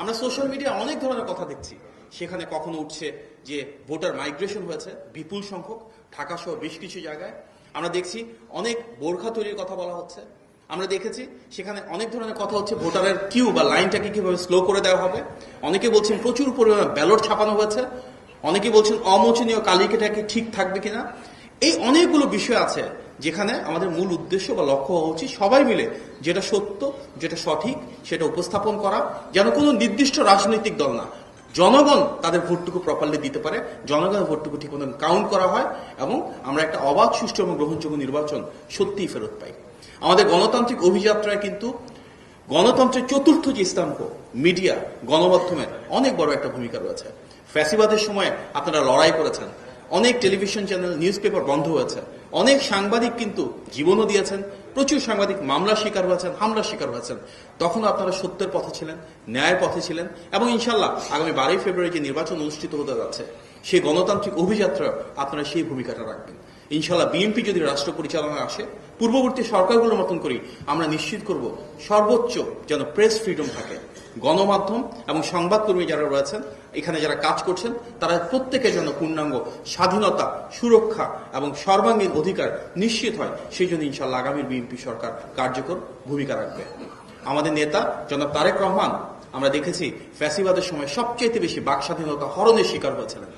আমরা social media অনেক ধরনের কথা দেখছি। সেখানে কখনো উঠছে যে ভোটার মাইগ্রেশন হয়েছে বিপুল সংখ্যক ঢাকা সহ বেশ কিছু জায়গায়। আমরা দেখছি অনেক বোরখা তৈরির কথা বলা হচ্ছে। আমরা দেখেছি সেখানে অনেক ধরনের কথা হচ্ছে ভোটারের কিউ বা লাইনটাকে কিভাবে স্লো করে দেওয়া হবে। অনেকে বলছেন প্রচুর পরিমাণে ব্যালট ছাপানো হয়েছে, অনেকে বলছেন অমোচনীয় কালিকাটা কি ঠিক থাকবে কিনা। এই অনেকগুলো বিষয় আছে যেখানে আমাদের মূল উদ্দেশ্য বা লক্ষ্য হওয়া উচিত সবাই মিলে যেটা সত্য, যেটা সঠিক সেটা উপস্থাপন করা, যেন কোনো নির্দিষ্ট রাজনৈতিক দল না, জনগণ তাদের ভোটটুকু প্রপারলি দিতে পারে, জনগণের ভোটটুকু ঠিক মতন কাউন্ট করা হয় এবং আমরা একটা অবাধ, সুষ্ঠু এবং গ্রহণযোগ্য নির্বাচন সত্যিই ফেরত পাই। আমাদের গণতান্ত্রিক অভিযাত্রায় কিন্তু গণতন্ত্রের চতুর্থ যে স্তম্ভ মিডিয়া, গণমাধ্যমের অনেক বড় একটা ভূমিকা রয়েছে। ফ্যাসিবাদের সময় আপনারা লড়াই করেছেন, অনেক টেলিভিশন চ্যানেল, নিউজ পেপার বন্ধ হয়েছে, অনেক সাংবাদিক কিন্তু জীবনও দিয়েছেন, প্রচুর সাংবাদিক মামলার শিকার হয়েছেন, হামলার শিকার হয়েছেন। তখন আপনারা সত্যের পথে ছিলেন, ন্যায়ের পথে ছিলেন এবং ইনশাল্লাহ আগামী 12 ফেব্রুয়ারি যে নির্বাচন অনুষ্ঠিত হতে যাচ্ছে সেই গণতান্ত্রিক অভিযাত্রা আপনারা সেই ভূমিকাটা রাখবেন। ইনশাল্লাহ বিএনপি যদি রাষ্ট্র পরিচালনায় আসে, পূর্ববর্তী সরকারগুলোর মতন করি আমরা নিশ্চিত করব সর্বোচ্চ যেন প্রেস ফ্রিডম থাকে। গণমাধ্যম এবং সংবাদকর্মী যারা রয়েছেন, এখানে যারা কাজ করছেন, তারা প্রত্যেকের জন্য পূর্ণাঙ্গ স্বাধীনতা, সুরক্ষা এবং সর্বাঙ্গীন অধিকার নিশ্চিত হয়। সেই জন্য ইনশাল্লাহ আগামীর বিএনপি সরকার কার্যকর ভূমিকা রাখবে। আমাদের নেতা জনাব তারেক রহমান, আমরা দেখেছি ফ্যাসিবাদের সময় সবচেয়ে বেশি বাক স্বাধীনতা হরণের শিকার হয়েছিলেন।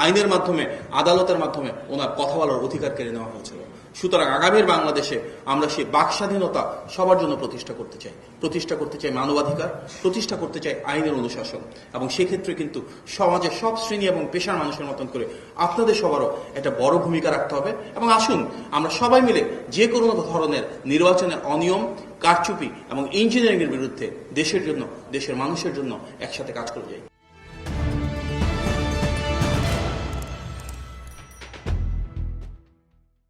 আইনের মাধ্যমে, আদালতের মাধ্যমে ওনার কথা বলার অধিকার কেড়ে নেওয়া হয়েছিল। সুতরাং আগামীর বাংলাদেশে আমরা সেই বাক স্বাধীনতা সবার জন্য প্রতিষ্ঠা করতে চাই মানবাধিকার, প্রতিষ্ঠা করতে চাই আইনের অনুশাসন এবং সেক্ষেত্রে কিন্তু সমাজের সব শ্রেণী এবং পেশার মানুষের মতন করে আপনাদের সবারও একটা বড় ভূমিকা রাখতে হবে। এবং আসুন আমরা সবাই মিলে যে কোনো ধরনের নির্বাচনের অনিয়ম, কারচুপি এবং ইঞ্জিনিয়ারিং এর বিরুদ্ধে দেশের জন্য, দেশের মানুষের জন্য একসাথে কাজ করে যাই।